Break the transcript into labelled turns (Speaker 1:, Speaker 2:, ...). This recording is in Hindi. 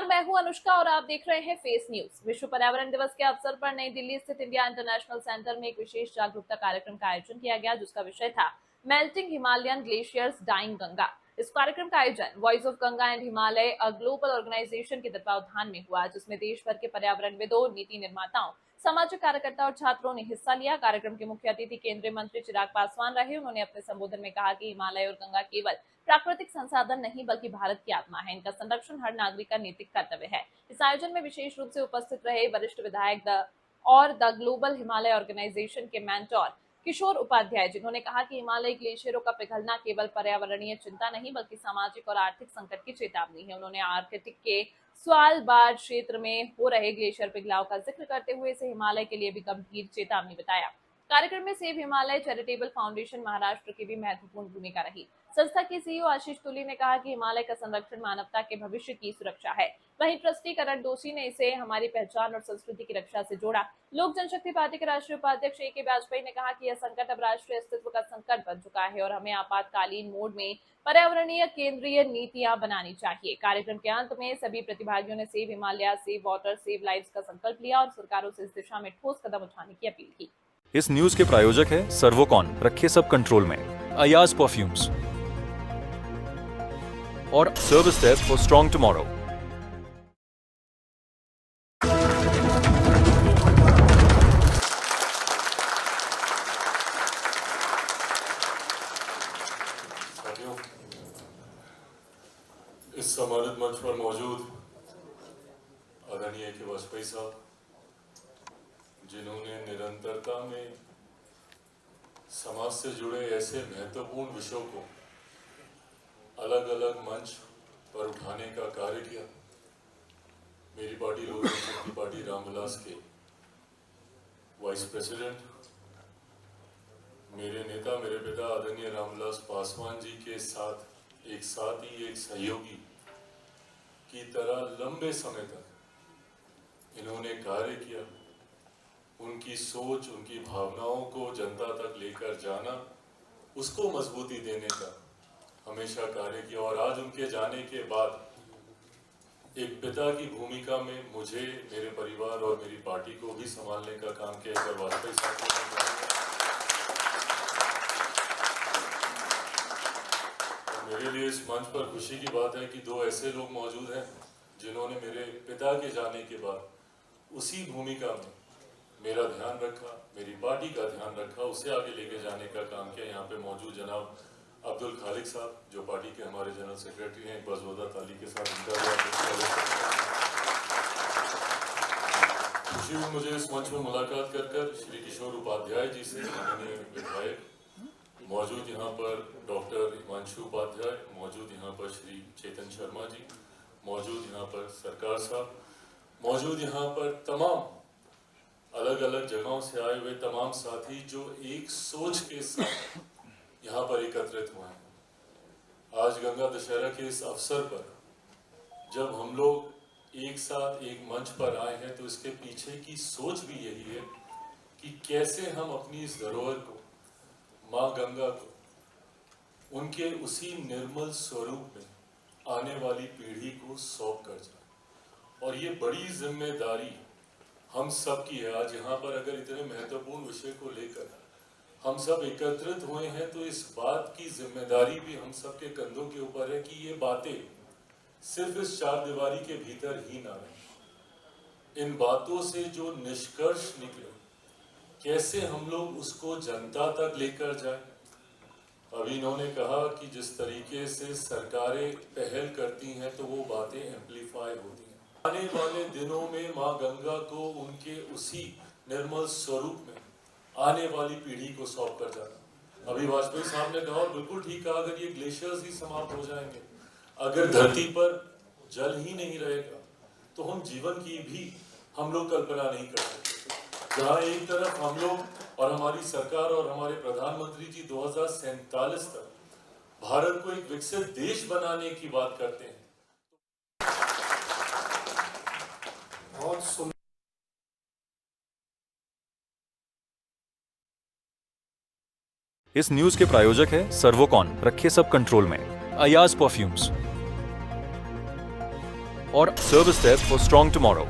Speaker 1: नमस्कार, मैं हूं अनुष्का और आप देख रहे हैं फेस न्यूज। विश्व पर्यावरण दिवस के अवसर पर नई दिल्ली स्थित इंडिया इंटरनेशनल सेंटर में एक विशेष जागरूकता कार्यक्रम का आयोजन किया गया, जिसका विषय था melting Himalayan glaciers dying Ganga. इस कार्यक्रम का आयोजन voice of Ganga and Himalaya, a global organisation के तत्वावधान में हुआ, जिसमें देश भर के पर्यावरणविदों, नीति निर्माताओं, सामाजिक कार्यकर्ता और छात्रों ने हिस्सा लिया। कार्यक्रम के मुख्य अतिथि केंद्रीय मंत्री चिराग पासवान रहे। उन्होंने अपने संबोधन में कहा कि हिमालय और गंगा केवल प्राकृतिक संसाधन नहीं बल्कि भारत की आत्मा है। इनका संरक्षण हर नागरिक का नैतिक कर्तव्य है। इस आयोजन में विशेष रूप से उपस्थित रहे वरिष्ठ विधायक द ग्लोबल हिमालय ऑर्गेनाइजेशन के मेंटोर किशोर उपाध्याय, जिन्होंने कहा कि हिमालय ग्लेशियरों का पिघलना केवल पर्यावरणीय चिंता नहीं बल्कि सामाजिक और आर्थिक संकट की चेतावनी है। उन्होंने आर्कटिक के स्वालबार्ड क्षेत्र में हो रहे ग्लेशियर पिघलाव का जिक्र करते हुए इसे हिमालय के लिए भी गंभीर चेतावनी बताया। कार्यक्रम में save Himalaya charitable foundation Maharashtra की भी महत्वपूर्ण भूमिका रही। संस्था के सीईओ आशीष तुली ने कहा कि हिमालय का संरक्षण मानवता के भविष्य की सुरक्षा है। वहीं ट्रस्टी करण दोषी ने इसे हमारी पहचान और संस्कृति की रक्षा से जोड़ा। लोक जनशक्ति पार्टी के राष्ट्रीय उपाध्यक्ष ए के वाजपेयी ने कहा कि यह संकट अब राष्ट्रीय अस्तित्व का संकट बन चुका है और हमें आपातकालीन मोड में पर्यावरणीय केंद्रीय नीतियां बनानी चाहिए। कार्यक्रम के अंत में सभी प्रतिभागियों ने save Himalaya, save water, save lives का संकल्प लिया और सरकारों से इस दिशा में ठोस कदम उठाने की अपील की।
Speaker 2: इस न्यूज के प्रायोजक है सर्वोकॉन, रखे सब कंट्रोल में, अयाज परफ्यूम्स और service desk for strong tomorrow.
Speaker 3: इस सम्मानित मंच पर मौजूद आदरणीय के वाजपेयी साहब, जिन्होंने निरंतरता में समाज से जुड़े ऐसे महत्वपूर्ण विषयों को अलग अलग मंच पर उठाने का कार्य किया। मेरी पार्टी लोक जनशक्ति पार्टी रामविलास के वाइस प्रेसिडेंट, मेरे नेता, मेरे पिता आदरणीय रामविलास पासवान जी के साथ एक साथी, एक सहयोगी की तरह लंबे समय तक इन्होंने कार्य किया। उनकी सोच, उनकी भावनाओं को जनता तक लेकर जाना, उसको मजबूती देने का हमेशा कार्य किया। और आज उनके जाने के बाद एक पिता की भूमिका में मुझे, मेरे परिवार और मेरी पार्टी को भी संभालने का काम किया। एक बार वाजपेयी साहब को मेरे लिए इस मंच पर खुशी की बात है कि दो ऐसे लोग मौजूद हैं जिन्होंने मेरे पिता के जाने के बाद उसी भूमिका में मेरा ध्यान रखा, मेरी पार्टी का ध्यान रखा, उसे आगे लेके जाने का काम किया। यहाँ पे मौजूद जनाब अब्दुल खालिक साहब, जो पार्टी के हमारे जनरल सेक्रेटरी हैं, एक बार जोरदार ताली के साथ उनका खुशी हुई मुझे इस मंच में मुलाकात कर श्री किशोर उपाध्याय जी से, माननीय विधायक। मौजूद यहाँ पर डॉक्टर हिमांशु उपाध्याय, मौजूद यहाँ पर श्री चेतन शर्मा जी, मौजूद यहाँ पर सरकार साहब, मौजूद यहाँ पर तमाम अलग अलग जगहों से आए हुए तमाम साथी जो एक सोच के साथ यहाँ पर एकत्रित हुए हैं। आज गंगा दशहरा के इस अवसर पर जब हम लोग एक साथ एक मंच पर आए हैं, तो इसके पीछे की सोच भी यही है कि कैसे हम अपनी इस धरोहर को, माँ गंगा को, उनके उसी निर्मल स्वरूप में आने वाली पीढ़ी को सौंप कर जाए। और ये बड़ी जिम्मेदारी हम सब की है। आज यहाँ पर अगर इतने महत्वपूर्ण विषय को लेकर हम सब एकत्रित हुए हैं, तो इस बात की जिम्मेदारी भी हम सब के कंधों के ऊपर है कि ये बातें सिर्फ इस चार दीवारी के भीतर ही ना रहें। इन बातों से जो निष्कर्ष निकले, कैसे हम लोग उसको जनता तक लेकर जाएं। अभी इन्होंने कहा कि जिस तरीके से सरकारें पहल करती हैं, तो वो बातें एम्पलीफाई होती हैं। आने वाले दिनों में माँ गंगा को उनके उसी निर्मल स्वरूप में आने वाली पीढ़ी को सौंप कर जाना। अभी वाजपेयी साहब ने कहा, बिल्कुल ठीक कहा, अगर ये ग्लेशियर्स ही समाप्त हो जाएंगे, अगर धरती पर जल ही नहीं रहेगा, तो हम जीवन की भी हम लोग कल्पना नहीं कर सकते। जहाँ एक तरफ हम लोग और हमारी सरकार और हमारे प्रधानमंत्री जी 2047 तक भारत को एक विकसित देश बनाने की बात करते हैं। बहुत
Speaker 2: इस न्यूज के प्रायोजक है सर्वोकॉन, रखे सब कंट्रोल में, अयाज परफ्यूम्स और service desk for strong tomorrow.